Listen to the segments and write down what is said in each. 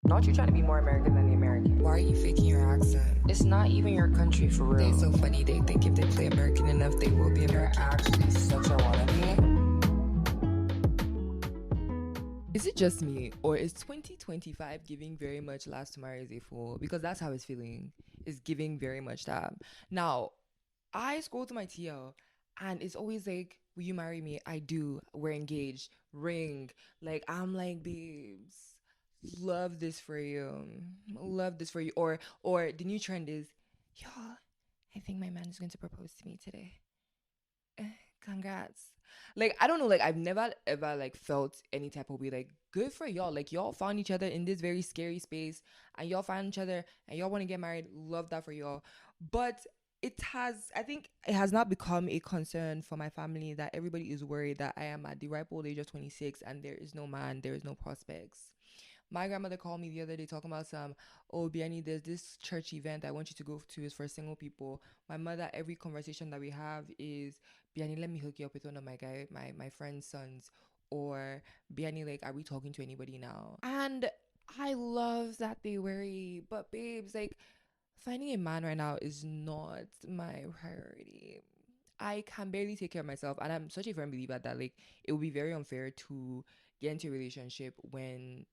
Not you trying to be more American than the Americans. Why are you faking your accent? It's not even your country for real. They're so funny. They think if they play American enough, they will be You're American. actually such a wannabe. Is it just me, or is 2025 giving very much last tomorrow is a fool? Because that's how it's feeling. It's giving very much that. Now, I scroll to my TL and it's always like, will you marry me? I do. We're engaged. Ring. Like, I'm like, babes, love this for you. Love this for you. Or the new trend is, y'all, I think my man is going to propose to me today. Congrats. Like, I don't know, like I've never ever like felt any type of way. Like, good for y'all. Like, y'all found each other in this very scary space and y'all found each other and y'all want to get married. Love that for y'all. But I think it has not become a concern for my family that everybody is worried that I am at the ripe old age of 26 and there is no man, there is no prospects. My grandmother called me the other day talking about oh, Biani, there's this church event I want you to go to. Is for single people. My mother, every conversation that we have is, Biani, let me hook you up with one of my friend's sons. Or, Biani, like, are we talking to anybody now? And I love that they worry. But babes, like, finding a man right now is not my priority. I can barely take care of myself. And I'm such a firm believer that, like, it would be very unfair to get into a relationship when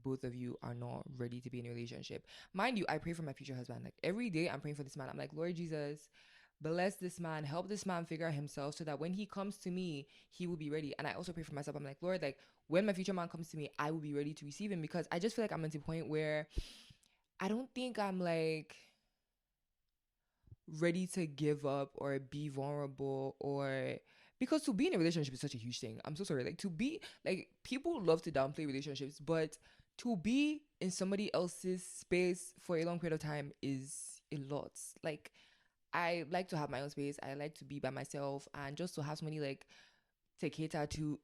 both of you are not ready to be in a relationship. Mind you, I pray for my future husband. Like, every day I'm praying for this man. I'm like, Lord Jesus, bless this man, help this man figure out himself so that when he comes to me, he will be ready. And I also pray for myself. I'm like, Lord, like, when my future man comes to me, I will be ready to receive him, because I just feel like I'm at a point where I don't think I'm like ready to give up or be vulnerable, or because to be in a relationship is such a huge thing. I'm so sorry. Like, to be, like, people love to downplay relationships, but to be in somebody else's space for a long period of time is a lot. Like, I like to have my own space. I like to be by myself, and just to have somebody like to cater to.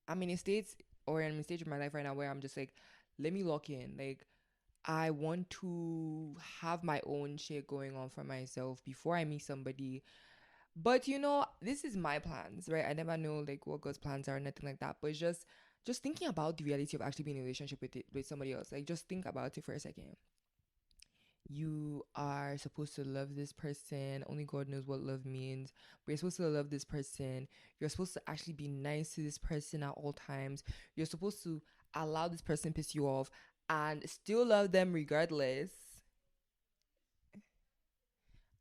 I'm in a state, or in a stage of my life right now where I'm just like, let me lock in. Like, I want to have my own shit going on for myself before I meet somebody. But this is my plans, right? I never know like what God's plans are, nothing like that. But it's just thinking about the reality of actually being in a relationship with somebody else. Like, just think about it for a second. You are supposed to love this person. Only God knows what love means. But you're supposed to love this person. You're supposed to actually be nice to this person at all times. You're supposed to allow this person piss you off and still love them regardless.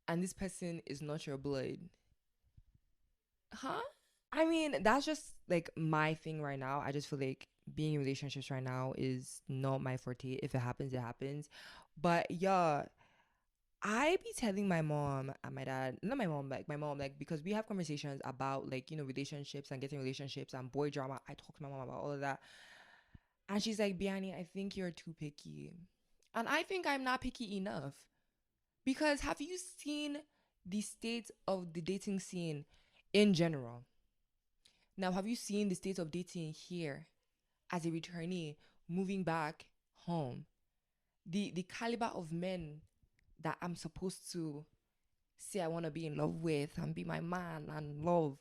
And this person is not your blood. Huh? I mean, that's just like my thing right now. I just feel like being in relationships right now is not my forte. If it happens, it happens. But yeah, I be telling my mom and my dad, not my mom, like, because we have conversations about like, relationships and getting relationships and boy drama. I talk to my mom about all of that. And she's like, Biani, I think you're too picky. And I think I'm not picky enough. Because have you seen the state of the dating scene in general? Now, have you seen the state of dating here as a returnee moving back home? The caliber of men that I'm supposed to say I want to be in love with and be my man and love.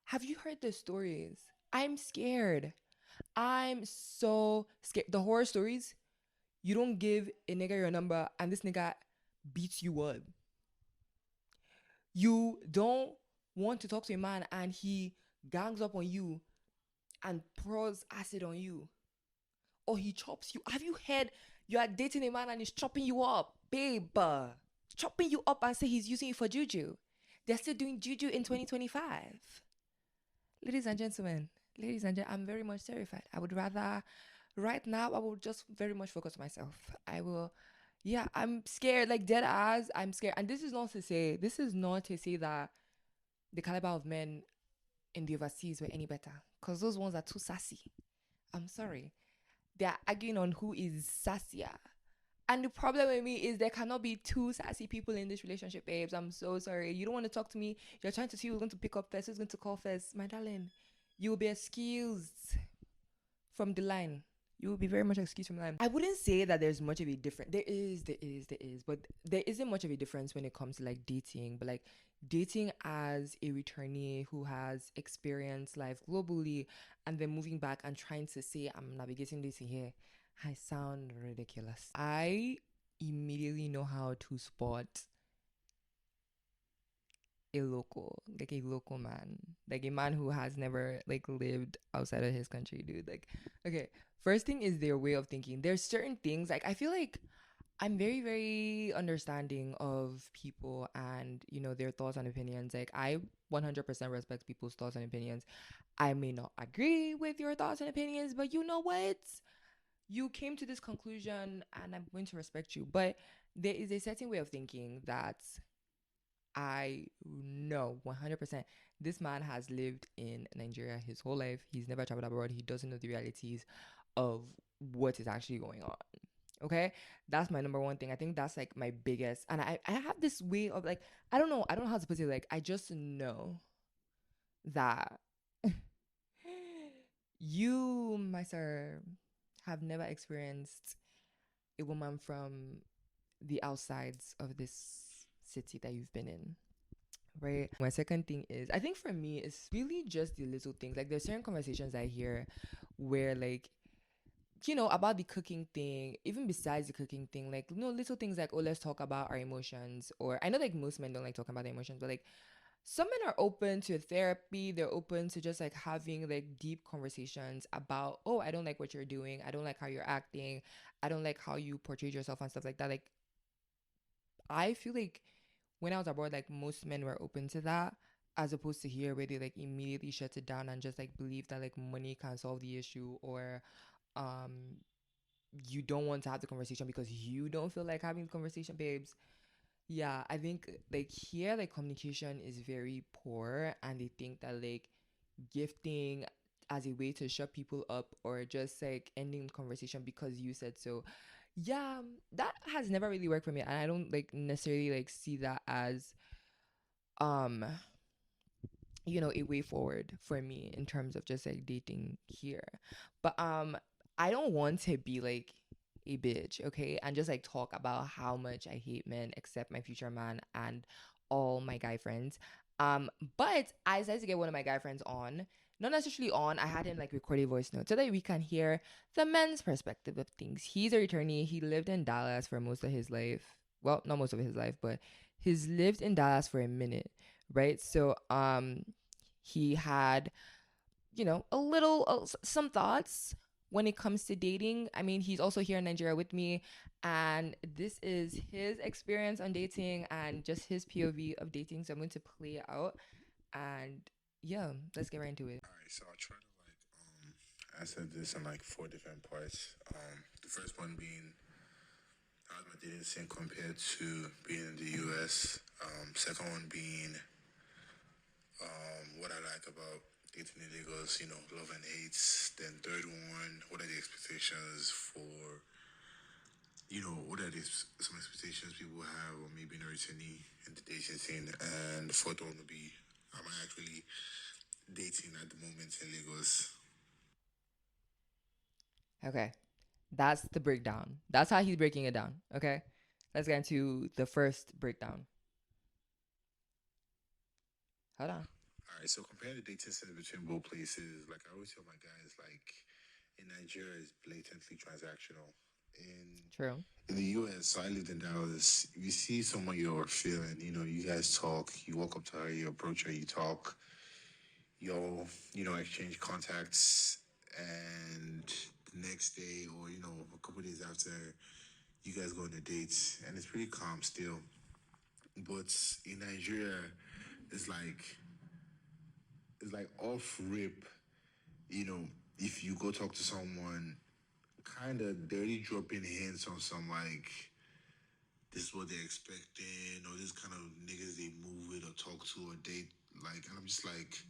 Have you heard the stories? I'm scared. I'm so scared. The horror stories, you don't give a nigga your number and this nigga beats you up. You don't want to talk to a man and he gangs up on you and pours acid on you. Or he chops you. Have you heard you are dating a man and he's chopping you up? Babe, chopping you up and say he's using you for juju. They're still doing juju in 2025. Ladies and gentlemen, I'm very much terrified. I would rather, right now, I will just very much focus on myself. I will, yeah, I'm scared, like dead ass, I'm scared. And this is not to say that the caliber of men in the overseas were any better, because those ones are too sassy. I'm sorry. They're arguing on who is sassier. And the problem with me is there cannot be two sassy people in this relationship, babes. I'm so sorry. You don't want to talk to me. You're trying to see who's going to pick up first, who's going to call first. My darling, you'll be excused from the line. you will be very much excused from them. I wouldn't say that there's much of a difference. There is, but there isn't much of a difference when it comes to like dating. But like dating as a returnee who has experienced life globally and then moving back and trying to say I'm navigating this here, I sound ridiculous. I immediately know how to spot like a local man, like a man who has never like lived outside of his country, dude. Like, okay, first thing is their way of thinking. There's certain things like I feel like I'm very, very understanding of people and their thoughts and opinions. Like I 100% respect people's thoughts and opinions. I may not agree with your thoughts and opinions, but you know what? You came to this conclusion and I'm going to respect you. But there is a certain way of thinking that I know 100% this man has lived in Nigeria his whole life. He's never traveled abroad. He doesn't know the realities of what is actually going on. Okay? That's my number one thing. I think that's like my biggest. And I have this way of like, I don't know how to put it. Like, I just know that you, my sir, have never experienced a woman from the outsides of this city that you've been in. Right. My second thing is, I think for me, it's really just the little things. Like, there's certain conversations I hear where, like, about the cooking thing, even besides the cooking thing, like, little things like, oh, let's talk about our emotions. Or I know, like, most men don't like talking about their emotions, but, like, some men are open to therapy. They're open to just, like, having, like, deep conversations about, oh, I don't like what you're doing. I don't like how you're acting. I don't like how you portrayed yourself and stuff like that. Like, I feel like when I was abroad, like most men were open to that, as opposed to here where they like immediately shut it down and just like believe that like money can solve the issue, or um you don't want to have the conversation because you don't feel like having the conversation, babes. Yeah, I think like here like communication is very poor and they think that like gifting as a way to shut people up or just like ending the conversation because you said so. Yeah, that has never really worked for me and I don't like necessarily like see that as um a way forward for me in terms of just like dating here. But I don't want to be like a bitch, okay? And just like talk about how much I hate men except my future man and all my guy friends. But I decided to get one of my guy friends on. Not necessarily on, I had him like record a voice note so that we can hear the men's perspective of things. He's a returnee. He lived in Dallas for most of his life. Well, not most of his life, but he's lived in Dallas for a minute, right? So he had a little some thoughts when it comes to dating. I mean, he's also here in Nigeria with me, and this is his experience on dating and just his POV of dating. So I'm going to play it out, and yeah, let's get right into it. All right, so I'll try to answer this in like four different parts. The first one being how my dating scene compared to being in the US. Second one being what I like about dating in Lagos, love and hates. Then third one, what are the expectations for, what are some expectations people have or maybe in a returnee in the dating scene. And the fourth one would be, am I actually dating at the moment in Lagos? Okay, that's the breakdown. That's how he's breaking it down. Okay, let's get into the first breakdown. Hold on. All right, so comparing the dating scene between both places, like I always tell my guys, like in Nigeria is blatantly transactional. In True. in the US, so I lived in Dallas. If you see someone you're feeling, you guys talk, you walk up to her, you approach her, you talk, you'll, exchange contacts, and the next day or, a couple days after, you guys go on a date, and it's pretty calm still. But in Nigeria, it's like it's like off rip, if you go talk to someone, kind of they're already dropping hints on some like this is what they're expecting, or this kind of niggas they move with or talk to or date. Like, and I'm just like,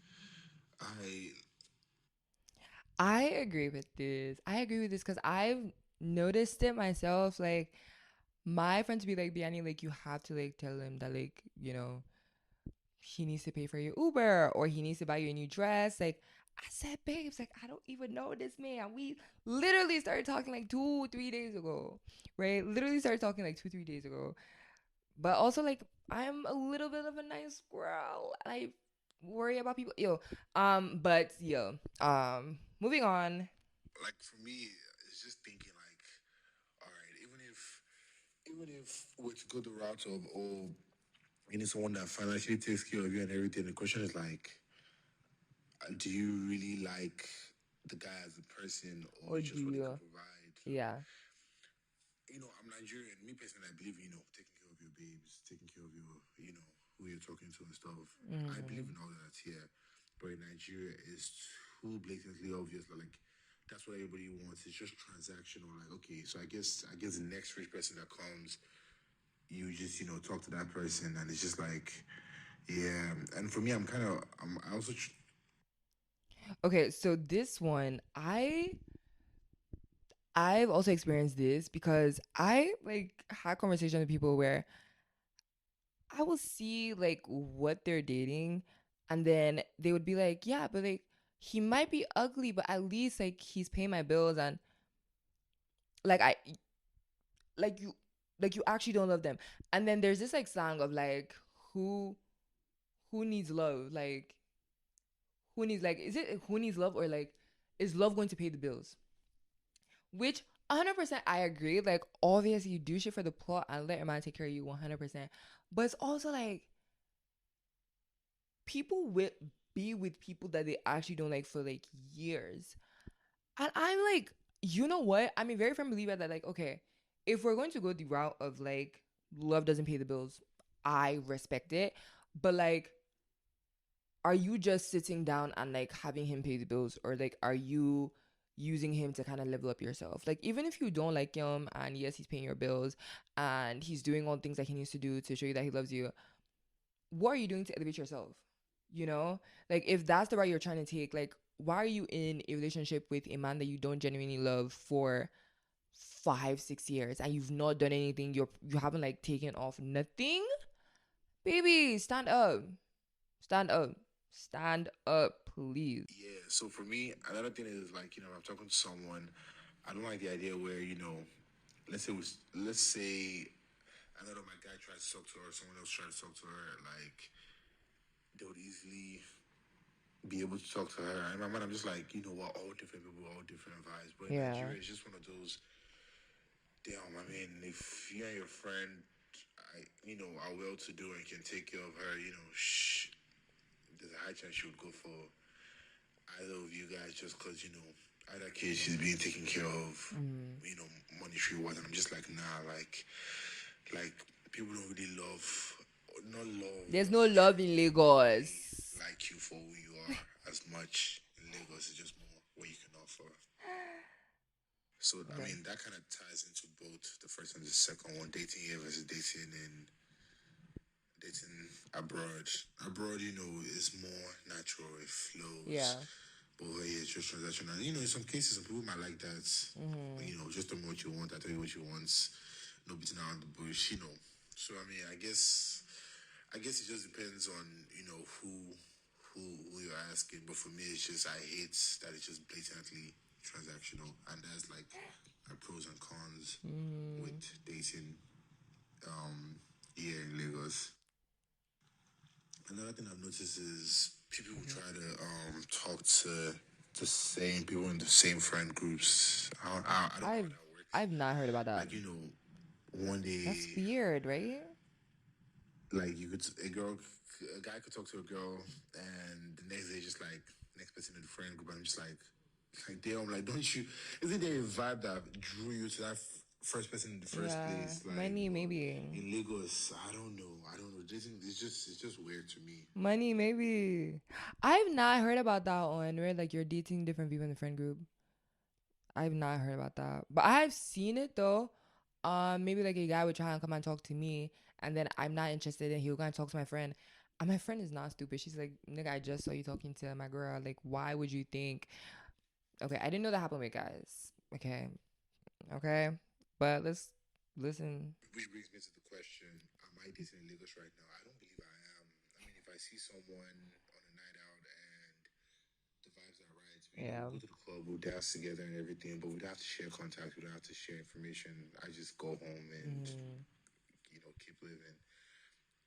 I agree with this. I agree with this because I've noticed it myself. Like my friends be like, Biani, like you have to like tell him that like, he needs to pay for your Uber or he needs to buy you a new dress. Like I said, babes, like, I don't even know this man. We literally started talking like 2, 3 days ago, right? Literally started talking like 2, 3 days ago. But also, like, I'm a little bit of a nice girl. I worry about people. But moving on. Like for me, it's just thinking like, all right, even if we're to go the route of you need someone that financially takes care of you and everything, the question is like, do you really like the guy as a person, or Or do just what he can you? provide? Yeah. I'm Nigerian. Me personally, I believe, taking care of your babes, taking care of your, who you're talking to and stuff. I believe in all that here. But in Nigeria, it's too blatantly obvious. Like, that's what everybody wants. It's just transactional. Like, okay, so I guess the next rich person that comes, you just, talk to that person. And it's just like, yeah. And for me, I also, Okay, so this one, I've also experienced this because I like had conversations with people where I will see like what they're dating, and then they would be like, yeah, but like he might be ugly, but at least like he's paying my bills, and like I like you actually don't love them. And then there's this like song of like who who needs love? Like who needs, like, is it who needs love, or like is love going to pay the bills? Which 100% I agree. Like, obviously, you do shit for the plot and let your man take care of you 100%. But it's also like people will be with people that they actually don't like for like years. And I'm like, you know what? I'm a very firm believer that, like, okay, if we're going to go the route of like love doesn't pay the bills, I respect it. But like, are you just sitting down and like having him pay the bills, or like are you using him to kind of level up yourself? Like, even if you don't like him and yes, he's paying your bills and he's doing all the things that he needs to do to show you that he loves you, what are you doing to elevate yourself? You know, like if that's the route you're trying to take, like why are you in a relationship with a man that you don't genuinely love for 5, 6 years and you've not done anything? You haven't like taken off nothing. Baby, stand up. Stand up. Stand up, please. yeah. So for me, another thing is like, I'm talking to someone. I don't like the idea where, let's say another my guy tried to talk to her, someone else tried to talk to her, like they would easily be able to talk to her. And in my mind, I'm just like, what, all different people, all different vibes. But in Yeah. Nigeria, it's just one of those. Damn, I mean, if you and your friend, are well to do and can take care of her, there's a high chance she would go for either of you guys, just because either case she's being taken care of, monetary wise. And I'm just like, nah, like people don't really not love. There's no love in Lagos. Like you for who you are as much in Lagos. It's just more what you can offer. So I mean that kind of ties into both the first and the second one, dating here versus dating abroad. Abroad, is more natural. It flows. Yeah. But over here, it's just transactional. And, in some cases, some people might like that. Just tell me what you want. I tell you what you want. No beating around the bush. So I mean, I guess it just depends on who you're asking. But for me, it's just I hate that it's just blatantly transactional, and there's like pros and cons with dating here in Lagos. Another thing I've noticed is people who try to talk to the same people in the same friend groups. I don't know how that works. I've not heard about that. Like one day That's weird, right? like a guy could talk to a girl, and the next day just like next person in the friend group. I'm just like damn, like don't you? Isn't there a vibe that drew you to that first person in the first place? Like Money, maybe. in Lagos, I don't know. It's just weird to me. Money, maybe. I've not heard about that one where like you're dating different people in the friend group. I've not heard about that, but I've seen it though. Maybe like a guy would try and come and talk to me, and then I'm not interested, and he'll go and talk to my friend. And my friend is not stupid. She's like, nigga, I just saw you talking to my girl. Like, why would you think? Okay, I didn't know that happened with guys. Okay, but let's listen. Which brings me to the question: am I dating in Lagos right now? I don't believe I am. I mean, if I see someone on a night out and the vibes are Yeah. We'll go to the club, we'll dance together and everything, but we'd have to share contacts, we'd have to share information. I just go home and keep living.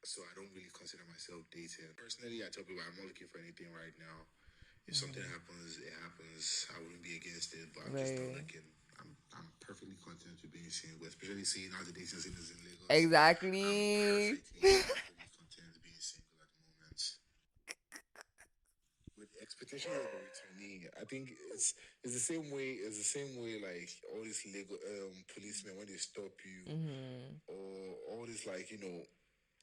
So I don't really consider myself dating. Personally, I tell people I'm not looking for anything right now. If something happens, it happens. I wouldn't be against it, but I'm just not Right. looking. I'm perfectly content with being single, especially seeing how the dating scene is in Lagos. I'm Exactly. perfectly content being single at the moment. With expectations of a returnee, I think it's the same way. It's the same way like all these legal policemen when they stop you, or all this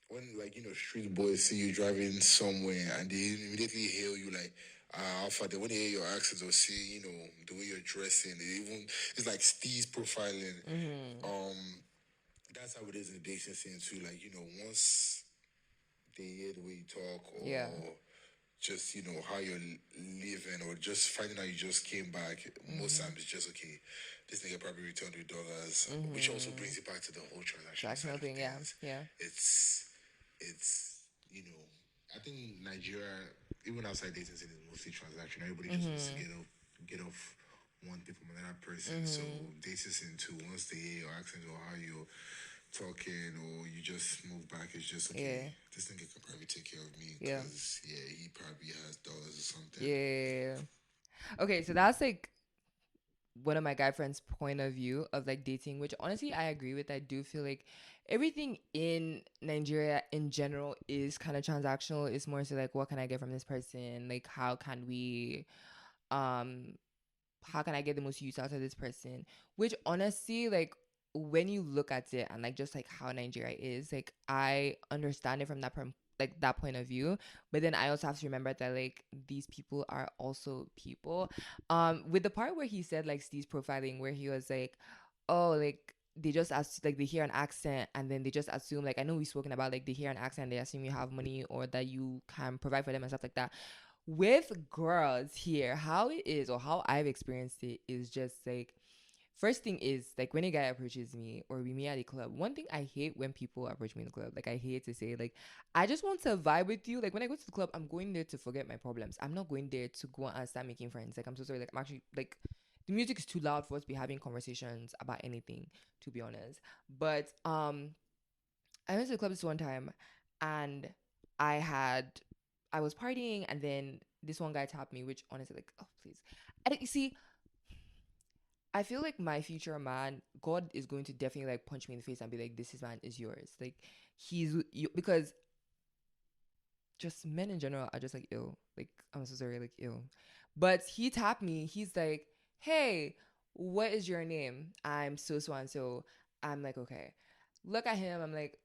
when street boys see you driving somewhere and they immediately hail you like alpha. They when they hear your accent or see the way you're dressing, it's like steez profiling. Um, that's how it is in the dating scene too. Like once they hear the way you talk Yeah. or just how you're living or just finding out you just came back, most times it's just okay, this nigga probably returned $2, which also brings it back to the whole transactional side Transactional of thing. Yeah. things. Yeah. It's I think Nigeria, even outside dating scene, is mostly transactional. Everybody just wants to get off one thing from another person. So dating scene too, once they hear your accent or how you're talking or you just move back, it's just okay. Yeah. This nigga can probably take care of me Yeah. because he probably has dollars or something. Yeah. Okay, so that's like one of my guy friends' point of view of like dating, which honestly I agree with. I do feel like everything in Nigeria in general is kind of transactional. It's more so like what can I get from this person? Like um how can I get the most use out of this person? Which honestly, like when you look at it and like just like how Nigeria is, like I understand it from like that point of view. But then I also have to remember that like these people are also people. With the part where he said like Steve's profiling, where he was like, oh, like they just like they hear an accent and then they just assume like I know we've spoken about like they hear an accent, they assume you have money or that you can provide for them and stuff like that. With girls here, how it is or how I've experienced it is just like first thing is like when a guy approaches me or we meet at a club, one thing I hate when people approach me in the club, like I hate to say like I just want to vibe with you. Like when I go to the club, I'm going there to forget my problems. I'm not going there to go and start making friends. Like I'm so sorry. Like I'm actually like the music is too loud for us to be having conversations about anything, to be honest. But I went to the club this one time and I had I was partying and then this one guy tapped me, which honestly like, oh please. You see, I feel like my future man, God is going to definitely like punch me in the face and be like, this is man is yours. Like because just men in general are just like ill. Like I'm so sorry, like ill. But he tapped me, he's like, hey, what is your name? I'm so and so. I'm like, okay. Look at him, I'm like,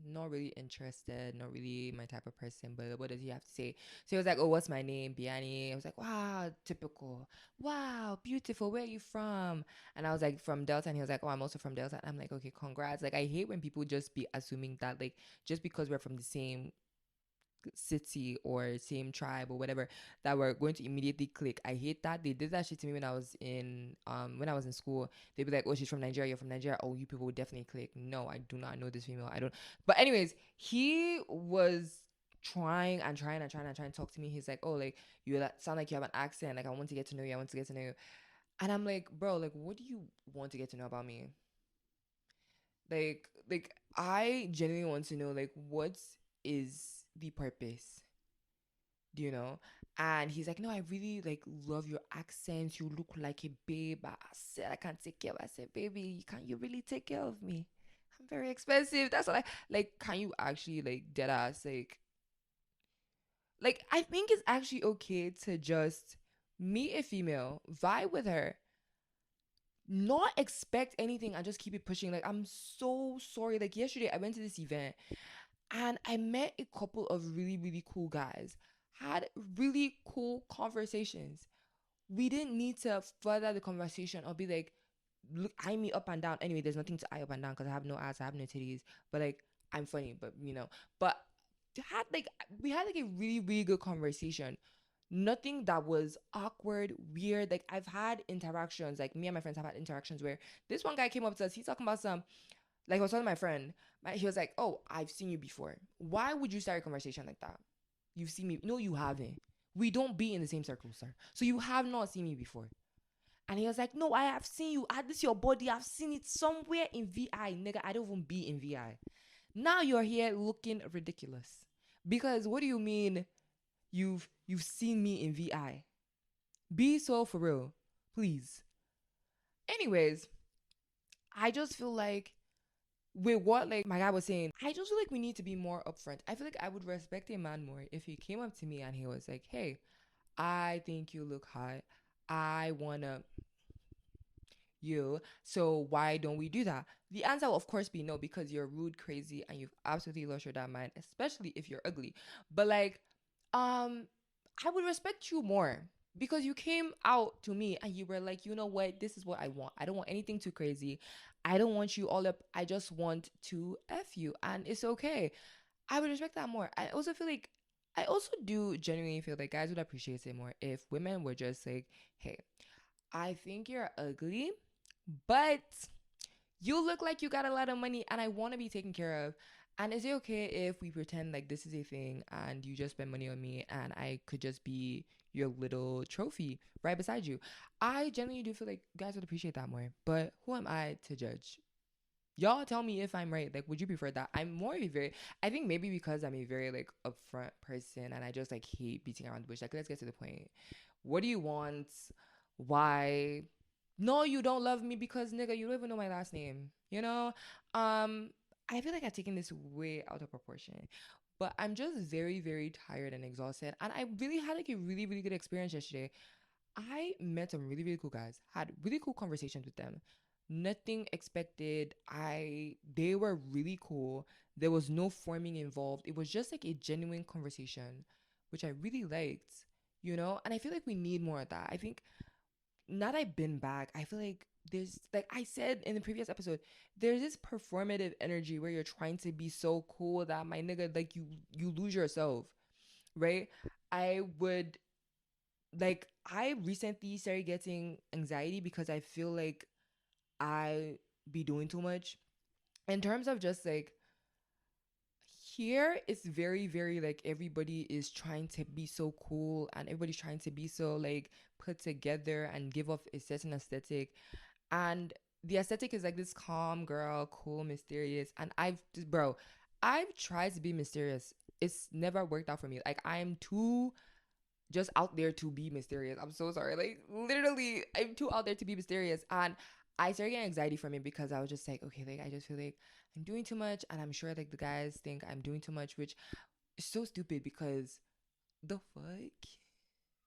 not really interested, not really my type of person, but what does he have to say? So he was like, oh, what's my name? Biani. I was like, wow, typical. Wow, beautiful. Where are you from? And I was like, from Delta. And he was like, oh, I'm also from Delta. And I'm like, okay, congrats. Like, I hate when people just be assuming that, like, just because we're from the same city or same tribe or whatever that we're going to immediately click. I hate that. They did that shit to me when I was in school. They'd be like, oh, she's from Nigeria, you're from Nigeria, oh, you people would definitely click. No, I do not know this female. I don't. But anyways, he was trying to talk to me. He's like, oh, like you sound like you have an accent, like I want to get to know you, I want to get to know you. And I'm like, bro, like what do you want to get to know about me? Like I genuinely want to know like what is the purpose, do you know? And he's like, no, I really like love your accent, you look like a babe. I said I can't take care of. I said, baby, you really take care of me? I'm very expensive. That's what I like. Can you actually like dead ass like I think it's actually okay to just meet a female, vibe with her, not expect anything and just keep it pushing. Like I'm so sorry. Like yesterday I went to this event and I met a couple of really, really cool guys, had really cool conversations. We didn't need to further the conversation or be like, look, eye me up and down. Anyway, there's nothing to eye up and down because I have no ass, I have no titties. But like, I'm funny, but but we had like a really, really good conversation. Nothing that was awkward, weird. Like I've had interactions, like me and my friends have had interactions where this one guy came up to us, he's talking about some like I was telling my friend, he was like, "Oh, I've seen you before. Why would you start a conversation like that? You've seen me? No, you haven't. We don't be in the same circle, sir. So you have not seen me before. And he was like, no, I have seen you. This your body. I've seen it somewhere in VI. Nigga, I don't even be in VI. Now you're here looking ridiculous. Because what do you mean you've seen me in VI? Be so for real. Please. Anyways, I just feel like with what like my guy was saying, I just feel like we need to be more upfront. I feel like I would respect a man more if he came up to me and he was like, hey, I think you look hot. I wanna you. So why don't we do that? The answer will of course be no, because you're rude, crazy, and you've absolutely lost your damn mind, especially if you're ugly. But like, I would respect you more because you came out to me and you were like, you know what, this is what I want. I don't want anything too crazy. I don't want you all up. I just want to F you. And it's okay. I would respect that more. I also feel like I also do genuinely feel like guys would appreciate it more if women were just like, hey, I think you're ugly, but you look like you got a lot of money and I want to be taken care of. And is it okay if we pretend like this is a thing and you just spend money on me and I could just be your little trophy right beside you? I genuinely do feel like guys would appreciate that more. But who am I to judge? Y'all tell me if I'm right. Like, would you prefer that? I'm more of a very, I think maybe because I'm a very like upfront person and I just like hate beating around the bush. Like, let's get to the point. What do you want? Why? No, you don't love me because nigga, you don't even know my last name. You know? I feel like I've taken this way out of proportion. But I'm just very, very tired and exhausted. And I really had like a really, really good experience yesterday. I met some really, really cool guys, had really cool conversations with them. Nothing expected. They were really cool. There was no forming involved. It was just like a genuine conversation, which I really liked, you know? And I feel like we need more of that. I think now that I've been back, I feel like there's like I said in the previous episode, there's this performative energy where you're trying to be so cool that my nigga, like you lose yourself, right? I would like I recently started getting anxiety because I feel like I be doing too much. In terms of just like here it's very, very like everybody is trying to be so cool and everybody's trying to be so like put together and give off a certain aesthetic. And the aesthetic is like this calm girl, cool, mysterious. And I've tried to be mysterious. It's never worked out for me. Like I'm too just out there to be mysterious. I'm so sorry. Like literally, I'm too out there to be mysterious. And I started getting anxiety from it because I was just like, okay, like I just feel like I'm doing too much. And I'm sure like the guys think I'm doing too much, which is so stupid because the fuck?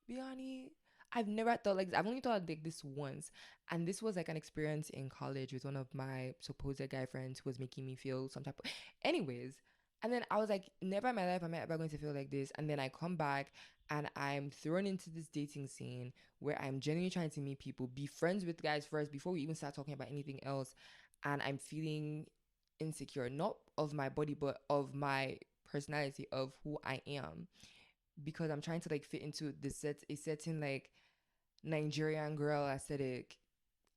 Biani? I've never thought like this. I've only thought like this once. And this was like an experience in college with one of my supposed guy friends who was making me feel some type of anyways. And then I was like, never in my life am I ever going to feel like this. And then I come back and I'm thrown into this dating scene where I'm genuinely trying to meet people, be friends with guys first before we even start talking about anything else. And I'm feeling insecure, not of my body, but of my personality, of who I am. Because I'm trying to like fit into a certain like Nigerian girl aesthetic.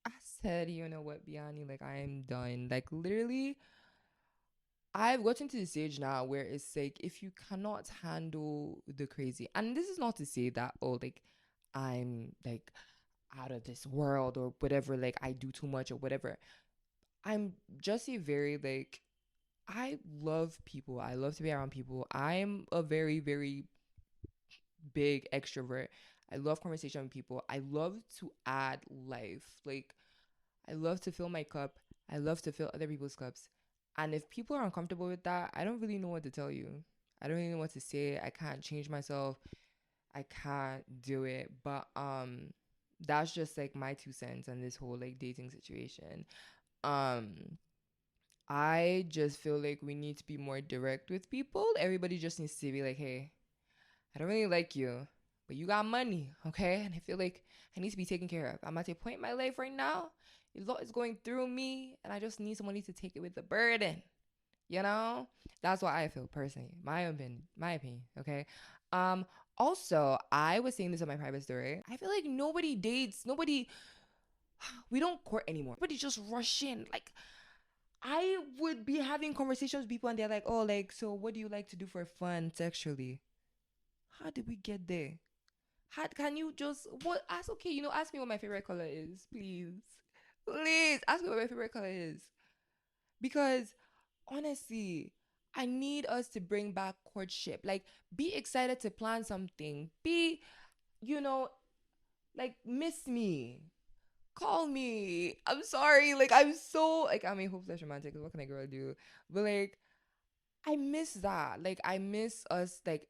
I said, you know what, Biani, like I'm done. Like literally, I've gotten to the stage now where it's like if you cannot handle the crazy, and this is not to say that oh like I'm like out of this world or whatever, like I do too much or whatever. I'm just a very like I love people. I love to be around people. I'm a very, very big extrovert. I love conversation with people. I love to add life. Like I love to fill my cup. I love to fill other people's cups. And if people are uncomfortable with that, I don't really know what to tell you. I don't really know what to say. I can't change myself. I can't do it. But that's just like my 2 cents on this whole like dating situation. Um I just feel like we need to be more direct with people. Everybody just needs to be like, hey, I don't really like you, but you got money, okay? And I feel like I need to be taken care of. I'm at a point in my life right now. A lot is going through me, and I just need somebody to take it with the burden. You know? That's what I feel personally. My opinion, okay? Also, I was saying this on my private story. I feel like nobody dates, we don't court anymore. Everybody just rush in. Like, I would be having conversations with people and they're like, oh, like, so what do you like to do for fun sexually? How did we get there? Can you just what ask okay, ask me what my favorite color is, please. Please ask me what my favorite color is. Because honestly, I need us to bring back courtship. Like, be excited to plan something. Be, you know, like, miss me. Call me. I'm sorry. Like, I'm so, like, I mean, hopeless romantic. What can a girl do? But, like, I miss that. Like, I miss us, like,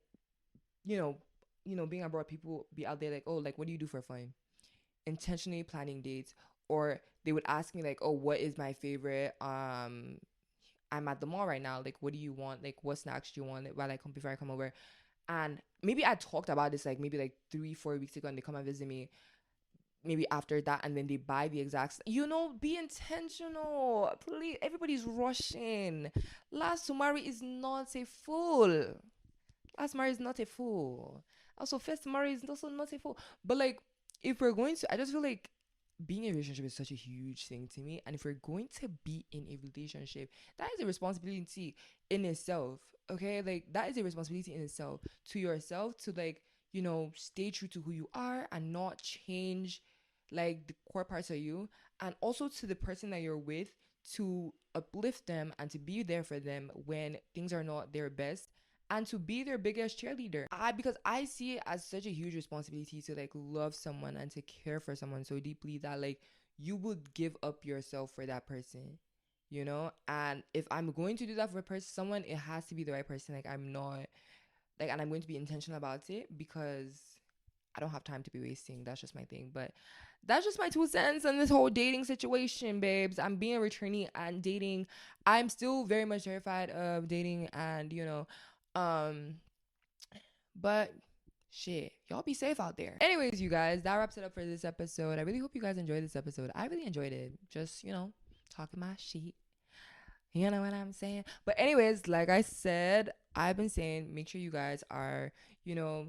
you know, being abroad, people be out there, like, oh, like, what do you do for fun? Intentionally planning dates. Or they would ask me, like, oh, what is my favorite I'm at the mall right now. Like, what do you want? Like, what snacks do you want while I come before I come over? And maybe I talked about this like maybe like 3-4 weeks ago, and they come and visit me. Maybe after that, and then they buy the exact. Be intentional, please. Everybody's rushing. Last Sumari is not a fool. Last Mari is not a fool. Also, first Mari is also not a fool. But like, if we're going to, I just feel like being in a relationship is such a huge thing to me. And if we're going to be in a relationship, that is a responsibility in itself. Okay, like that is a responsibility in itself to yourself to like stay true to who you are and not change like the core parts of you, and also to the person that you're with to uplift them and to be there for them when things are not their best and to be their biggest cheerleader. Because I see it as such a huge responsibility to like love someone and to care for someone so deeply that like you would give up yourself for that person, And if I'm going to do that for a person, someone, it has to be the right person. Like I'm not like, and I'm going to be intentional about it because I don't have time to be wasting. That's just my thing. But that's just my 2 cents on this whole dating situation, babes. I'm being a returnee and dating. I'm still very much terrified of dating and, um, but shit, y'all be safe out there. Anyways, you guys, that wraps it up for this episode. I really hope you guys enjoyed this episode. I really enjoyed it. Just, talking my shit. You know what I'm saying? But anyways, like I said, I've been saying, make sure you guys are,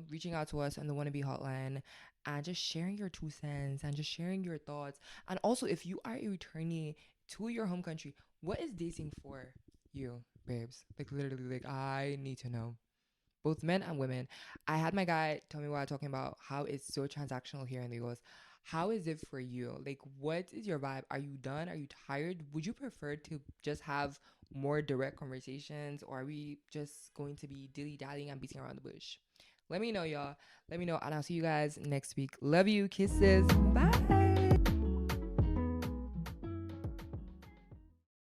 reaching out to us on the Wannabe hotline and just sharing your 2 cents and just sharing your thoughts. And also, if you are a returnee to your home country, what is dating for you, babes? Like literally, like I need to know. Both men and women. I had my guy tell me while talking about how it's so transactional here, and he goes, how is it for you? Like, what is your vibe? Are you done? Are you tired? Would you prefer to just have more direct conversations, or are we just going to be dilly-dallying and beating around the bush? Let me know, y'all. Let me know, and I'll see you guys next week. Love you. Kisses. Bye.